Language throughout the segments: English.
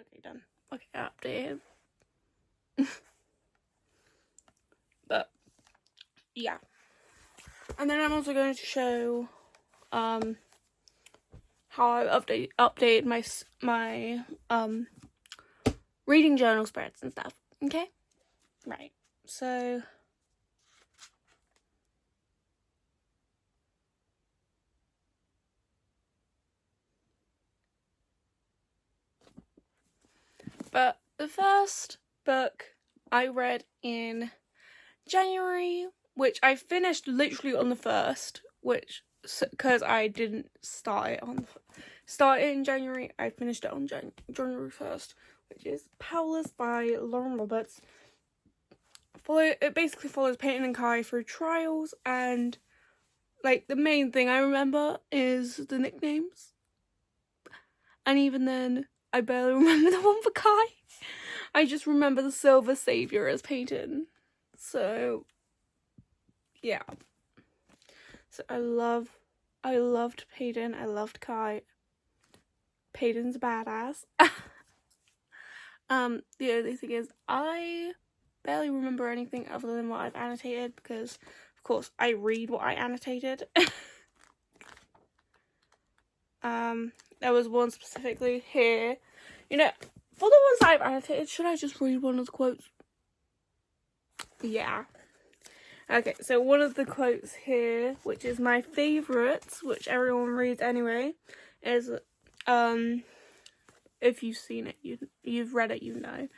Okay, done. Okay, updated. But yeah, and then I'm also going to show how I've updated my reading journal spreads and stuff. Okay, right. So but the first book I read in January, which I finished literally on the 1st, which because I didn't start it in January, I finished it on January 1st, which is Powerless by Lauren Roberts. It basically follows Peyton and Kai through trials, and like the main thing I remember is the nicknames, and even then I barely remember the one for Kai. I just remember the Silver Savior as Peyton. So yeah. So I loved Peyton. I loved Kai. Peyton's a badass. The only thing is I barely remember anything other than what I've annotated, because of course I read what I annotated. There was one specifically here. You know, for the ones I've annotated, should I just read one of the quotes? Yeah. Okay, so one of the quotes here, which is my favourite, which everyone reads anyway, is, if you've seen it, you've read it, you know.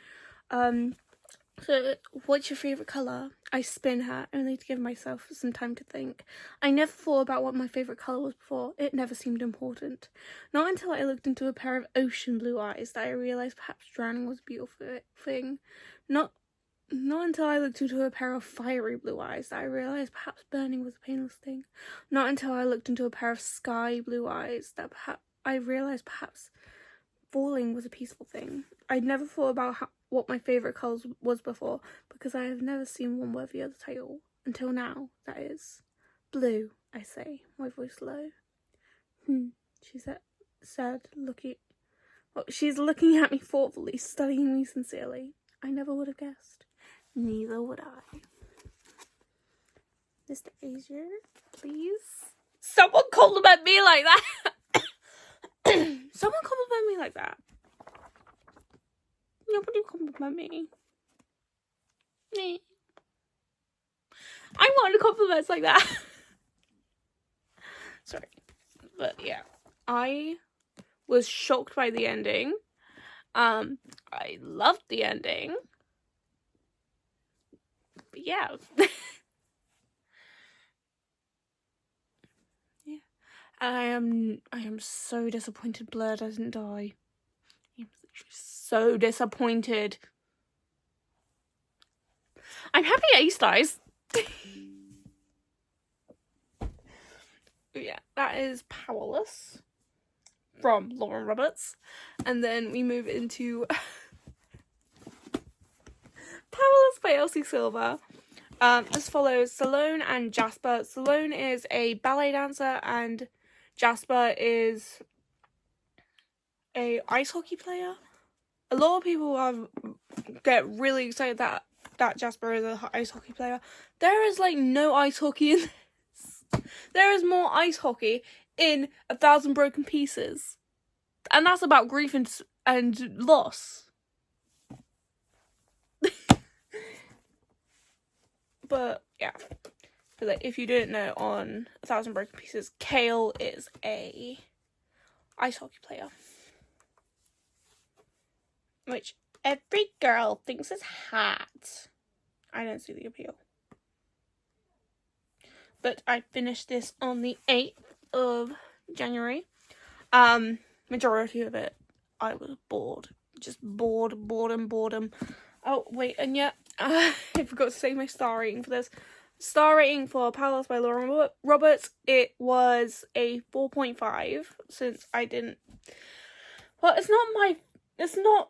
So, what's your favourite colour? I spin her, only to give myself some time to think. I never thought about what my favourite colour was before. It never seemed important. Not until I looked into a pair of ocean blue eyes that I realised perhaps drowning was a beautiful thing. Not until I looked into a pair of fiery blue eyes that I realised perhaps burning was a painless thing. Not until I looked into a pair of sky blue eyes that I realised perhaps falling was a peaceful thing. I'd never thought about what my favourite colours was before, because I have never seen one worthy of the title. Until now, that is. Blue, I say, my voice low. She said, looking... Well, she's looking at me thoughtfully, studying me sincerely. I never would have guessed. Neither would I. Mr. Asia, please. Someone compliment me like that. Someone compliment me like that. Nobody compliment me. Me. I want compliments like that. Sorry. But yeah. I was shocked by the ending. I loved the ending. But yeah. Yeah. I am so disappointed Blair doesn't die. I'm so disappointed. I'm happy Ace dies. Yeah, that is Powerless from Lauren Roberts. And then we move into Powerless by Elsie Silver. This follows Salone and Jasper. Salone is a ballet dancer and Jasper is a ice hockey player. A lot of people get really excited that Jasper is an ice hockey player. There is like no ice hockey in this. There is more ice hockey in 1,000 Broken Pieces. And that's about grief and loss. But yeah. So, like, if you didn't know, on 1,000 Broken Pieces, Kale is a ice hockey player. Which every girl thinks is hot. I don't see the appeal. But I finished this on the 8th of January. Majority of it, I was bored. Just boredom. Oh, wait, and yeah, I forgot to say my star rating for this. Star rating for Powerless by Lauren Roberts, it was a 4.5, since I didn't... Well, it's not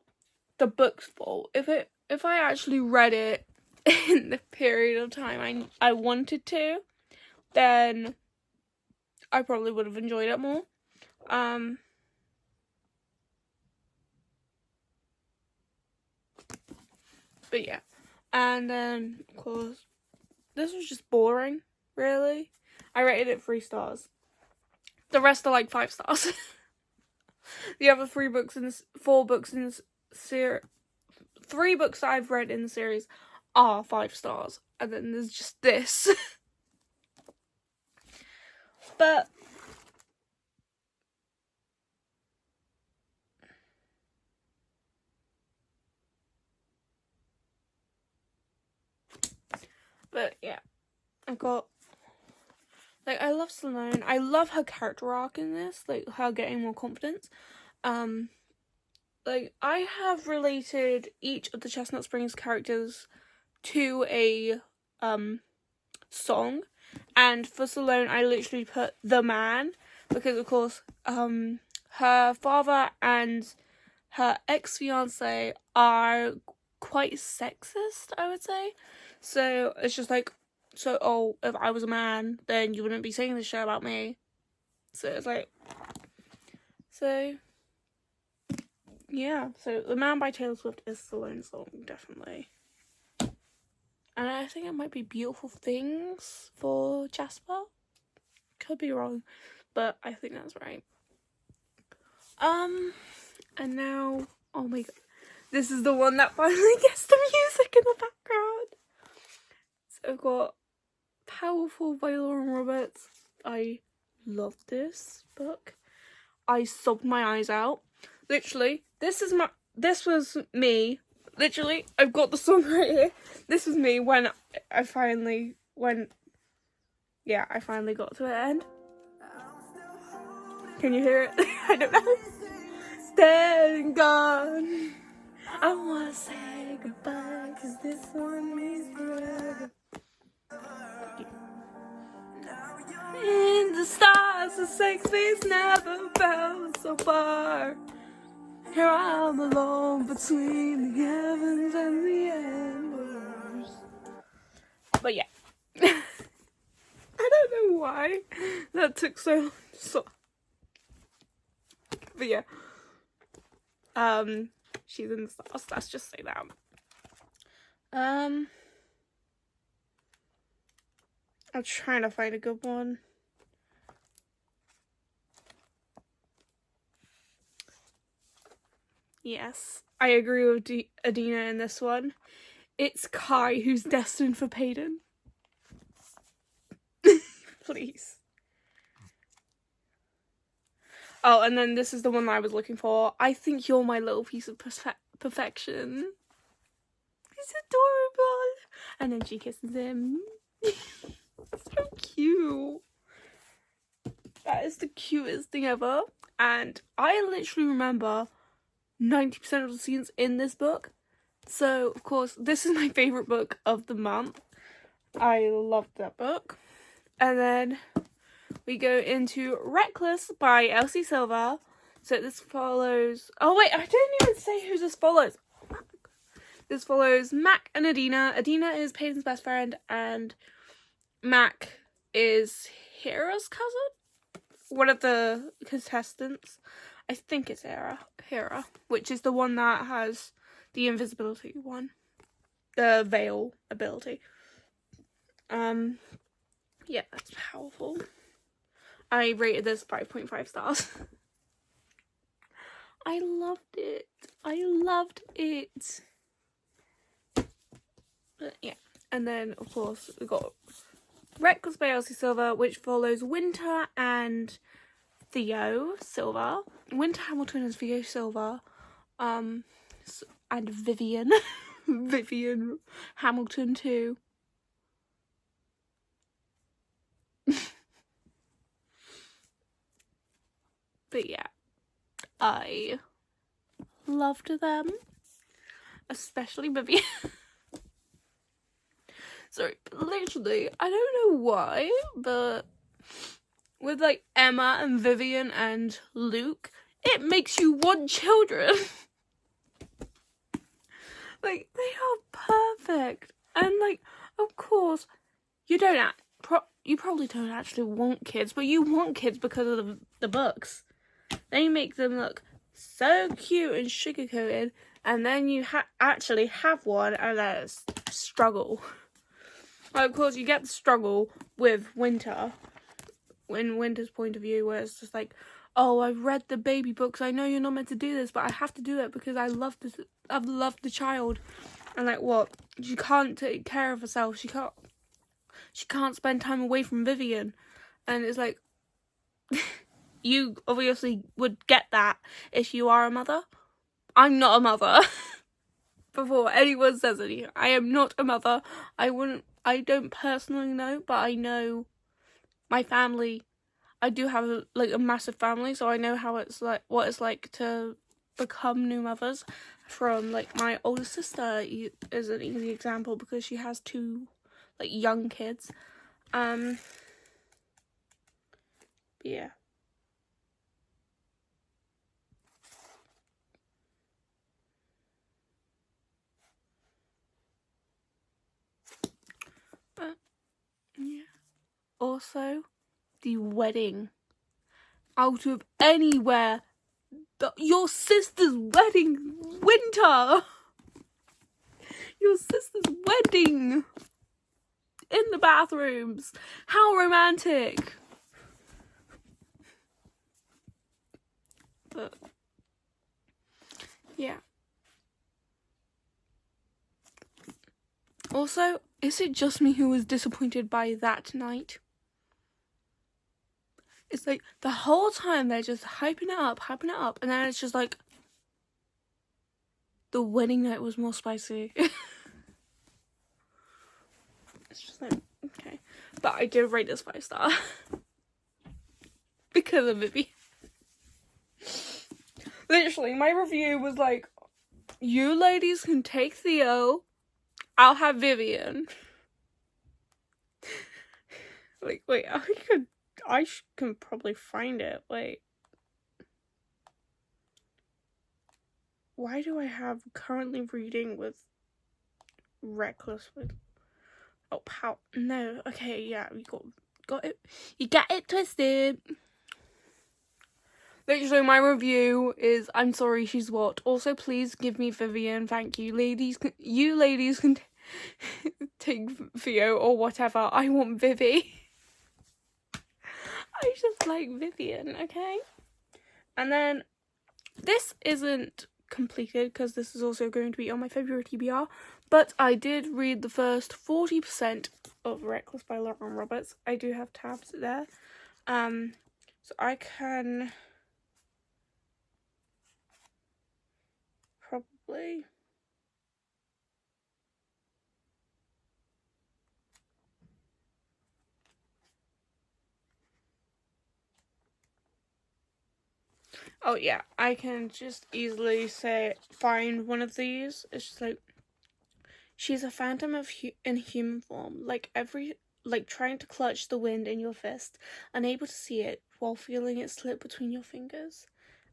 the book's fault. If I actually read it in the period of time I wanted to, then I probably would have enjoyed it more. But yeah. And then, of course, this was just boring, really. I rated it 3 stars. The rest are like 5 stars. The other 4 books in this series, 3 books that I've read in the series are 5 stars. And then there's just this. But yeah, I got, like, I love Sloane. I love her character arc in this, like, her getting more confidence. Like, I have related each of the Chestnut Springs characters to a, song. And for Sloane, I literally put The Man, because, of course, her father and her ex-fiancé are quite sexist, I would say. So it's just like, so, if I was a man, then you wouldn't be singing this show about me. So it's like, so, yeah. So The Man by Taylor Swift is Sloane's song, definitely. And I think it might be Beautiful Things for Jasper. Could be wrong, but I think that's right. And now, oh my god, this is the one that finally gets the music in the background. So I've got Powerful by Lauren Roberts. I love this book. I sobbed my eyes out. Literally, this was me. Literally, I've got the song right here. This was me when I finally got to the end. Can you hear it? I don't know. Dead and gone. I wanna say goodbye, 'cause this one means forever. In the stars, the sex face never felt so far. Here I am alone between the heavens and the embers. But yeah. I don't know why that took so long. But yeah. She's in the stars, let's just say that. I'm trying to find a good one. Yes, I agree with Adina in this one. It's Kai who's destined for Payton. Please. Oh, and then this is the one that I was looking for. I think you're my little piece of perfection. He's adorable. And then she kisses him. So cute. That is the cutest thing ever. And I literally remember 90% of the scenes in this book. So, of course, this is my favourite book of the month. I loved that book. And then we go into Reckless by Elsie Silver. So this follows... Oh, wait, I didn't even say who this follows. This follows Mac and Adina. Adina is Peyton's best friend, and Mac is Hera's cousin? One of the contestants. I think it's Hera, which is the one that has the invisibility one. The veil ability. Yeah, that's powerful. I rated this 5.5 stars. I loved it. But yeah, and then of course we got Reckless by Elsie Silver, which follows Winter and Theo Silver. Winter Hamilton is Theo Silver, and Vivian, Vivian Hamilton too. But yeah, I loved them, especially Vivian. Sorry, but literally, I don't know why, but with like Emma and Vivian and Luke, it makes you want children. Like, they are perfect. And like, of course, you probably don't actually want kids, but you want kids because of the books. They make them look so cute and sugar-coated, and then you actually have one and there's struggle. Like, of course, you get the struggle with Winter, in Winter's point of view, where it's just like, oh, I've read the baby books, I know you're not meant to do this, but I have to do it because I love the child. And like, what? She can't take care of herself, she can't spend time away from Vivian. And it's like, you obviously would get that if you are a mother. I'm not a mother. Before anyone says anything, I am not a mother. I don't personally know, but I know my family. I do have a massive family, so I know how it's like, what it's like to become new mothers. From like my older sister is an easy example because she has 2 like young kids. Yeah. Yeah. Also, the wedding. Out of anywhere, your sister's wedding, Winter. Your sister's wedding in the bathrooms. How romantic. But yeah. Also, is it just me who was disappointed by that night? It's like the whole time they're just hyping it up, and then it's just like the wedding night was more spicy. It's just like, okay. But I did rate this 5-star. Because of Vivi. Literally, my review was like, you ladies can take Theo, I'll have Vivian. Like, wait, I can probably find it. Wait. Why do I have currently reading with reckless with? Oh, how? No. Okay, yeah, you got it. You got it twisted. Literally, my review is, I'm sorry, she's what? Also, please give me Vivian. Thank you, ladies. You ladies can take Theo or whatever. I want Vivi. I just like Vivian, okay? And then this isn't completed because this is also going to be on my February TBR, but I did read the first 40% of Reckless by Lauren Roberts. I do have tabs there. So I can probably oh yeah, I can just easily find one of these. It's just like, she's a phantom in human form, like trying to clutch the wind in your fist, unable to see it while feeling it slip between your fingers.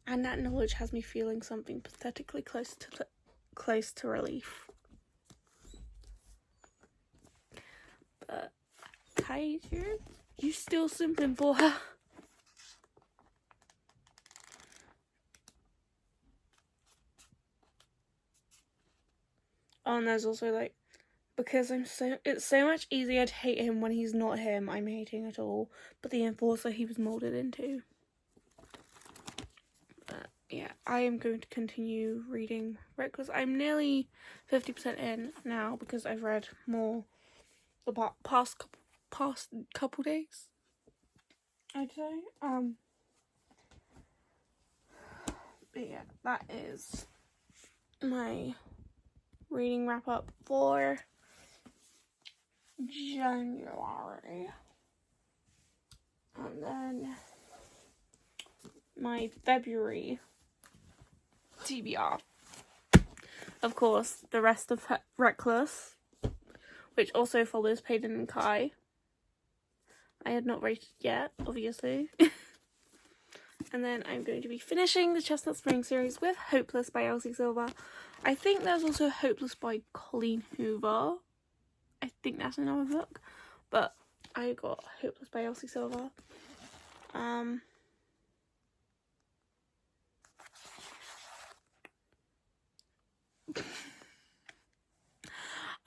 And that knowledge has me feeling something pathetically close to relief. But Tiger, you still simping for her? Oh, and there's also like, because it's so much easier to hate him when he's not him. I'm hating it all, but the enforcer he was molded into. But yeah, I am going to continue reading Reckless. I'm nearly 50% in now because I've read more the past couple days, I'd say. But yeah, that is my reading wrap up for January. And then my February TBR. Of course, the rest of Reckless, which also follows Payton and Kai. I had not rated yet, obviously. And then I'm going to be finishing the Chestnut Spring series with Hopeless by Elsie Silver. I think there's also Hopeless by Colleen Hoover. I think that's another book. But I got Hopeless by Elsie Silver.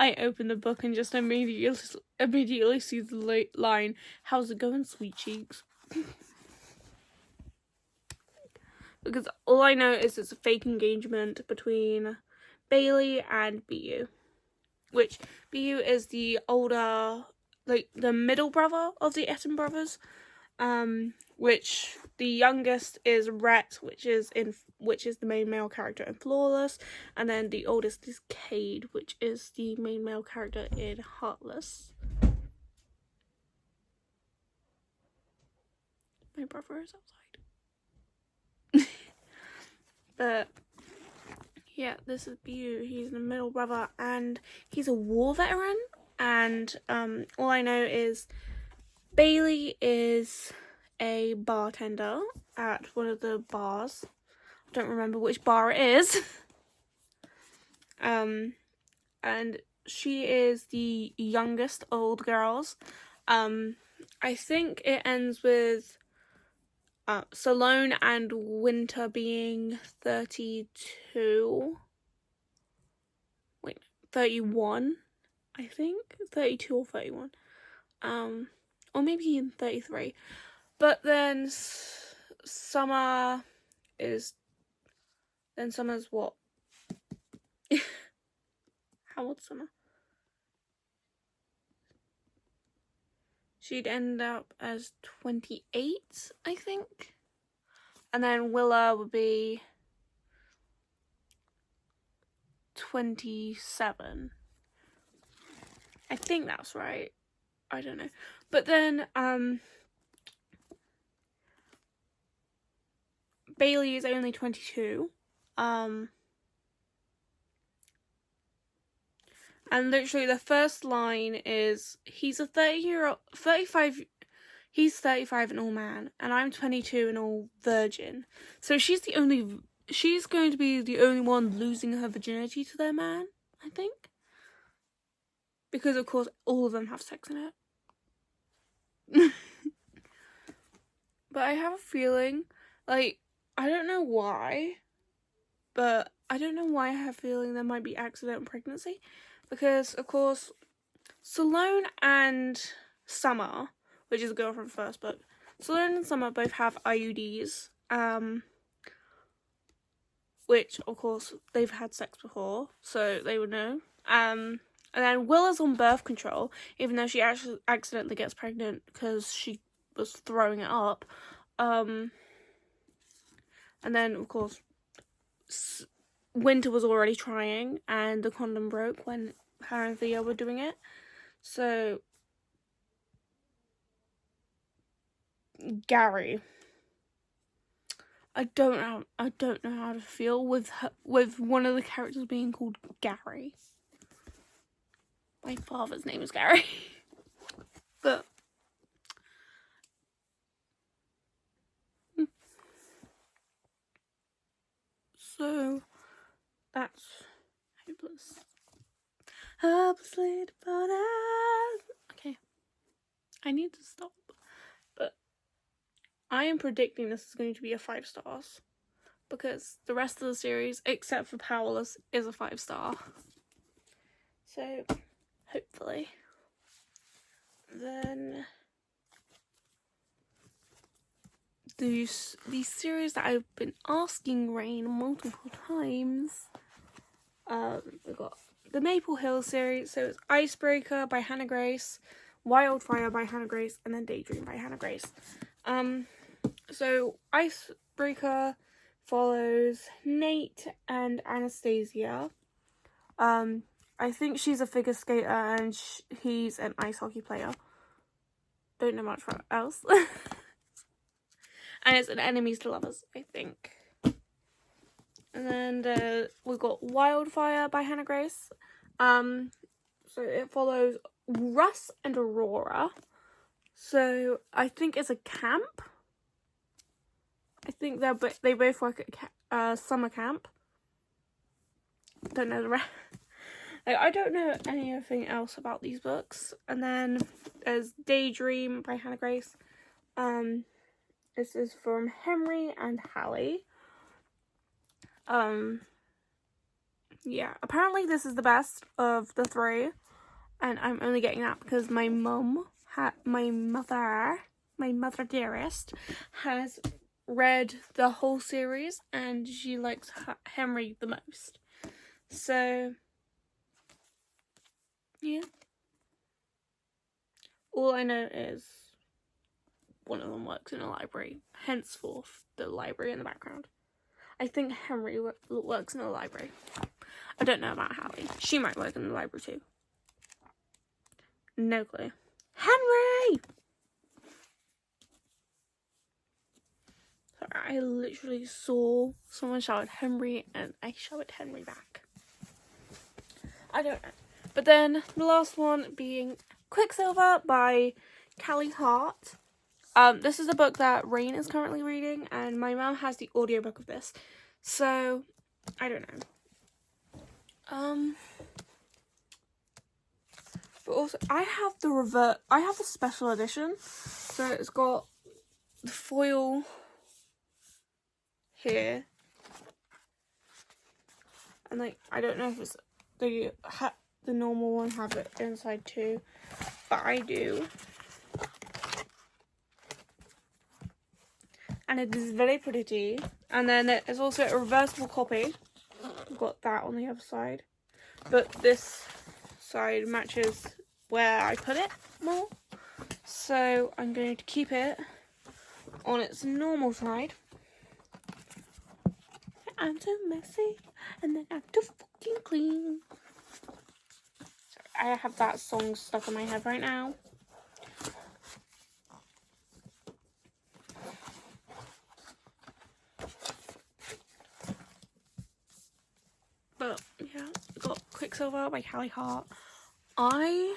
I open the book and just immediately see the line, "How's it going, sweet cheeks?" Because all I know is it's a fake engagement between Bailey and BU, which BU is the older, like the middle brother of the Etten brothers. Which the youngest is Rhett, which is the main male character in Flawless, and then the oldest is Cade, which is the main male character in Heartless. My brother is outside. But yeah, this is BU. He's the middle brother, and he's a war veteran. And all I know is Bailey is a bartender at one of the bars. I don't remember which bar it is. And she is the youngest of all the girls. I think it ends with Salone and Winter being 32. Wait, 31, I think. 32 or 31. Or maybe in 33. But then Summer's what? How old's Summer? She'd end up as 28, I think. And then Willa would be 27. I think that's right. I don't know. But then Bailey is only 22. And literally the first line is, he's 35 an all man, and I'm 22 an all virgin. So she's going to be the only one losing her virginity to their man, I think. Because of course all of them have sex in it. But I have a feeling, like, I don't know why, but I don't know why I have a feeling there might be accidental pregnancy. Because, of course, Salone and Summer, which is a girl from the first book, Salone and Summer both have IUDs, which, of course, they've had sex before, so they would know. And then Willa's on birth control, even though she actually accidentally gets pregnant because she was throwing it up. And then, of course, Winter was already trying, and the condom broke when her and Thea were doing it. So Gary, I don't know how to feel with one of the characters being called Gary. My father's name is Gary. But so that's hopeless. Hopelessly devoted. Okay, I need to stop. But I am predicting this is going to be a 5 stars, because the rest of the series, except for Powerless, is a 5-star. So hopefully. Then the series that I've been asking Rain multiple times. We got the Maple Hill series, so it's Icebreaker by Hannah Grace, Wildfire by Hannah Grace, and then Daydream by Hannah Grace. So Icebreaker follows Nate and Anastasia. I think she's a figure skater and he's an ice hockey player. Don't know much else. And it's an enemies to lovers, I think. And then we've got Wildfire by Hannah Grace. So it follows Russ and Aurora. So I think it's a camp. I think they both work at summer camp. Don't know the rest. Like, I don't know anything else about these books. And then there's Daydream by Hannah Grace. This is from Henry and Hallie. yeah, apparently this is the best of the three, and I'm only getting that because my mother dearest, has read the whole series and she likes Henry the most. So, yeah. All I know is one of them works in a library, henceforth the library in the background. I think Henry works in a library. I don't know about Hallie. She might work in the library too. No clue. Henry! Sorry, I literally saw someone shout Henry and I shouted Henry back. I don't know. But then the last one being Quicksilver by Callie Hart. This is a book that Rain is currently reading, and my mum has the audiobook of this. So, I don't know. But also, I have the special edition. So it's got the foil here. And like, I don't know if it's the normal one have it inside too, but I do. And it is very pretty. And then there's also a reversible copy. I've got that on the other side. But this side matches where I put it more. So I'm going to keep it on its normal side. I'm so messy. And then I'm too fucking clean. Sorry, I have that song stuck in my head right now. But yeah, got Quicksilver by Callie Hart. I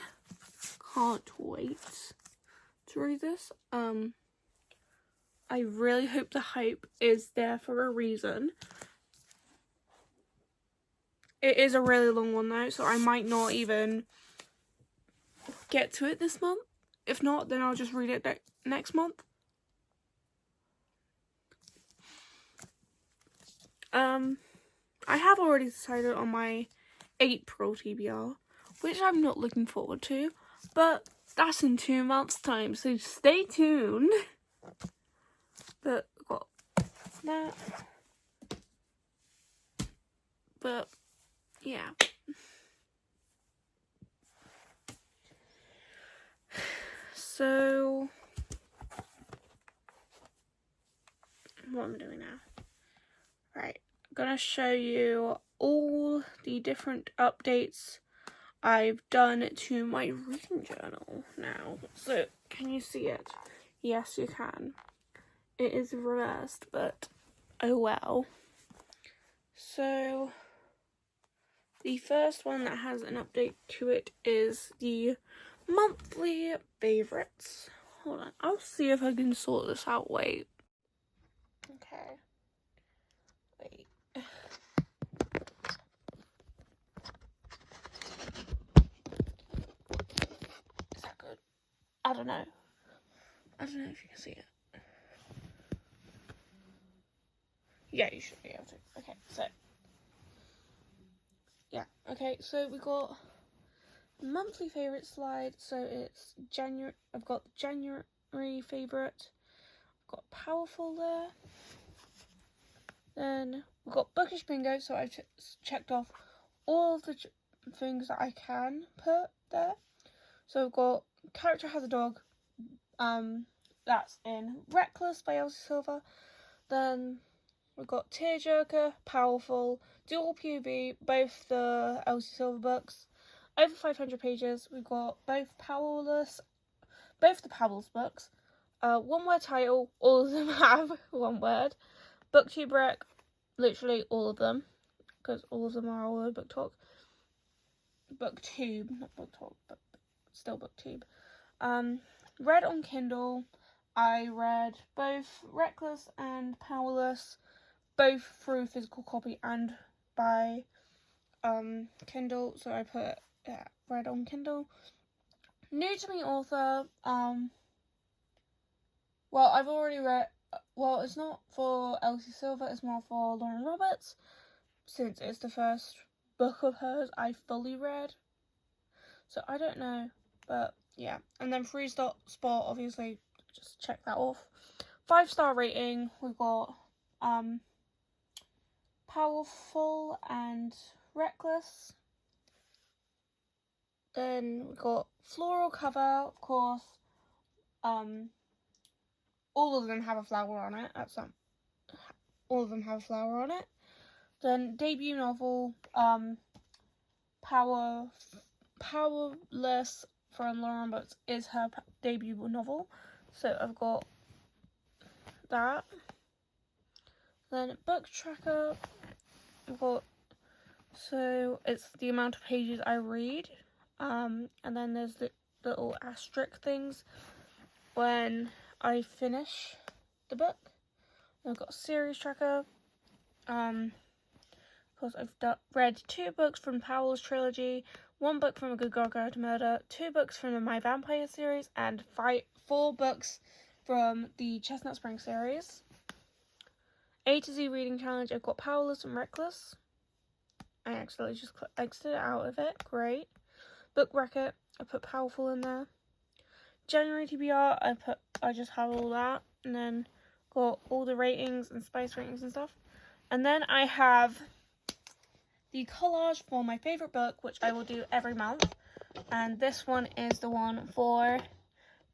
can't wait to read this. I really hope the hype is there for a reason. It is a really long one though, so I might not even get to it this month. If not, then I'll just read it next month. I have already decided on my April TBR, which I'm not looking forward to, but that's in 2 months' time, so stay tuned. But got that. But yeah. So what am I doing now? Right, I'm gonna show you all the different updates I've done to my reading journal now. So can you see it? Yes, you can. It is reversed, but oh well. So the first one that has an update to it is the monthly favorites. Hold on, I'll see if I can sort this out. Wait. Okay. Wait. Is that good? I don't know. I don't know if you can see it. Yeah, you should be able to. Okay, so. Yeah, okay, so we got monthly favourite slide. So it's January. I've got January favourite. I've got Powerful there. Then we've got Bookish Bingo. So I've checked off all of the things that I can put there. So we've got Character Has a Dog. That's in Reckless by Elsie Silver. Then we've got Tearjerker, Powerful, Dual POV, both the Elsie Silver books. Over 500 pages. We've got both the Powerless books. One word title, all of them have one word. Booktube rec, literally all of them, because all of them are all over Book Talk. Booktube, not Book Talk, but still Booktube. Read on Kindle. I read both Reckless and Powerless, both through physical copy and by Kindle. So I put read on Kindle. New to me author. Well, I've already read. Well, it's not for Elsie Silver. It's more for Lauren Roberts, since it's the first book of hers I fully read. So I don't know, but yeah. And then 3-star spot, obviously, just check that off. 5-star rating, we've got Powerful and Reckless. Then we've got Floral Cover, of course. All of them have a flower on it. All of them have a flower on it. Then debut novel, Powerless from Lauren Books is her debut novel. So I've got that. Then book tracker, I've got, so it's the amount of pages I read. And then there's the little asterisk things when I finish the book. I've got a series tracker. Because I've read 2 books from Powell's trilogy, 1 book from A Good Girl Guide to Murder, 2 books from the My Vampire series, and 4 books from the Chestnut Spring series. A to Z reading challenge, I've got Powerless and Reckless. I accidentally just exited out of it, great. Book bracket, I put Powerful in there. January TBR, I just have all that, and then got all the ratings and spice ratings and stuff. And then I have the collage for my favourite book, which I will do every month. And this one is the one for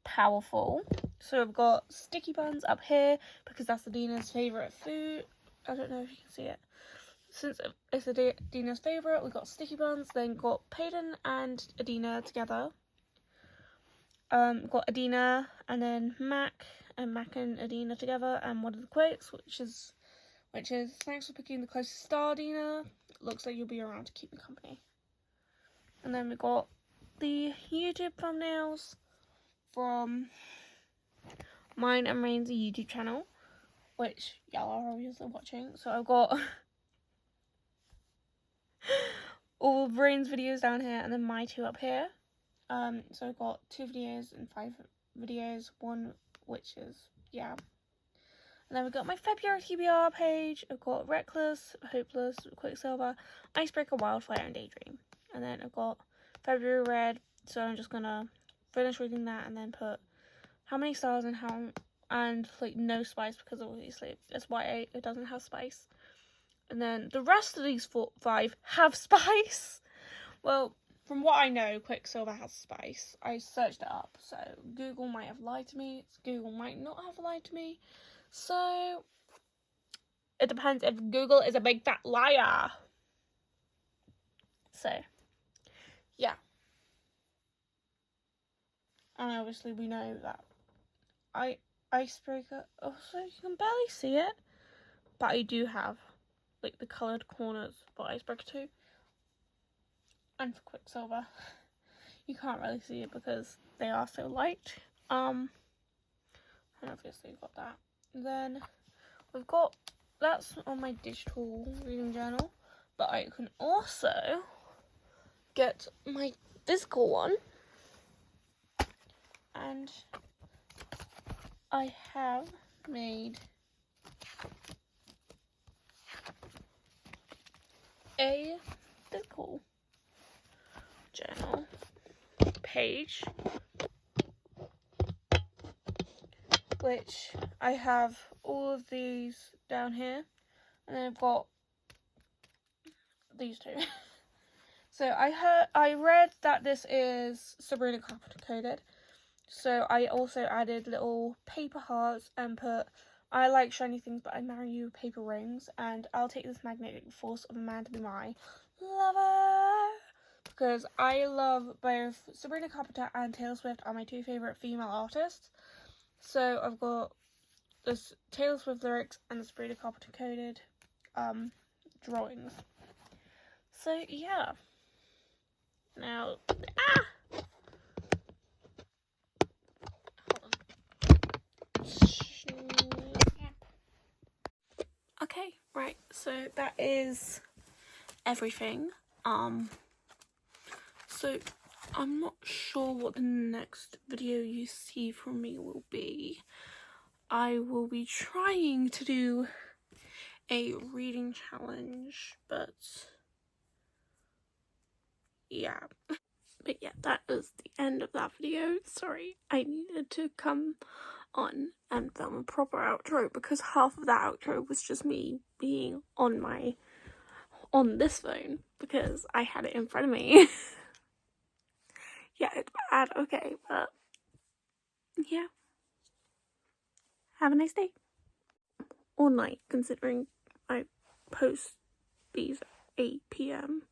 Powerful. So I've got sticky buns up here because that's Adina's favourite food. I don't know if you can see it. Since it's Adina's favourite, we've got sticky buns. Then got Peyton and Adina together. Got Adina and then Mac and Adina together, and one of the quotes, which is thanks for picking the closest star, Adina. Looks like you'll be around to keep me company. And then we got the YouTube thumbnails from mine and Rain's YouTube channel, which y'all are obviously watching. So I've got all of Rain's videos down here and then my 2 up here. So I've got 2 videos and 5 videos, one which is, yeah. And then we've got my February TBR page. I've got Reckless, Hopeless, Quicksilver, Icebreaker, Wildfire, and Daydream. And then I've got February Red, so I'm just gonna finish reading that and then put how many stars and like no spice, because obviously it's YA, it doesn't have spice. And then the rest of these 5 have spice. Well, from what I know, Quicksilver has spice. I searched it up, so Google might have lied to me. Google might not have lied to me. So, it depends if Google is a big fat liar. So, yeah. And obviously we know that Icebreaker, also you can barely see it, but I do have like the coloured corners for Icebreaker 2. And for Quicksilver, you can't really see it because they are so light. And obviously you've got that. Then we've got, that's on my digital reading journal, but I can also get my physical one, and I have made a physical journal page, which I have all of these down here, and then I've got these 2. So I read that this is Sabrina Carpenter coded, so I also added little paper hearts and put, I like shiny things but I marry you paper rings, and I'll take this magnetic force of a man to be my lover, because I love both Sabrina Carpenter and Taylor Swift are my 2 favourite female artists. So I've got this Taylor Swift lyrics and the Sabrina Carpenter coded drawings. So yeah. Now, hold on. Okay, right. So that is everything. So I'm not sure what the next video you see from me will be. I will be trying to do a reading challenge, but yeah. But yeah, that was the end of that video. Sorry, I needed to come on and film a proper outro because half of that outro was just me being on this phone because I had it in front of me. Yeah, it's bad, okay, but yeah. Have a nice day. Or night, considering I post these at 8 p.m.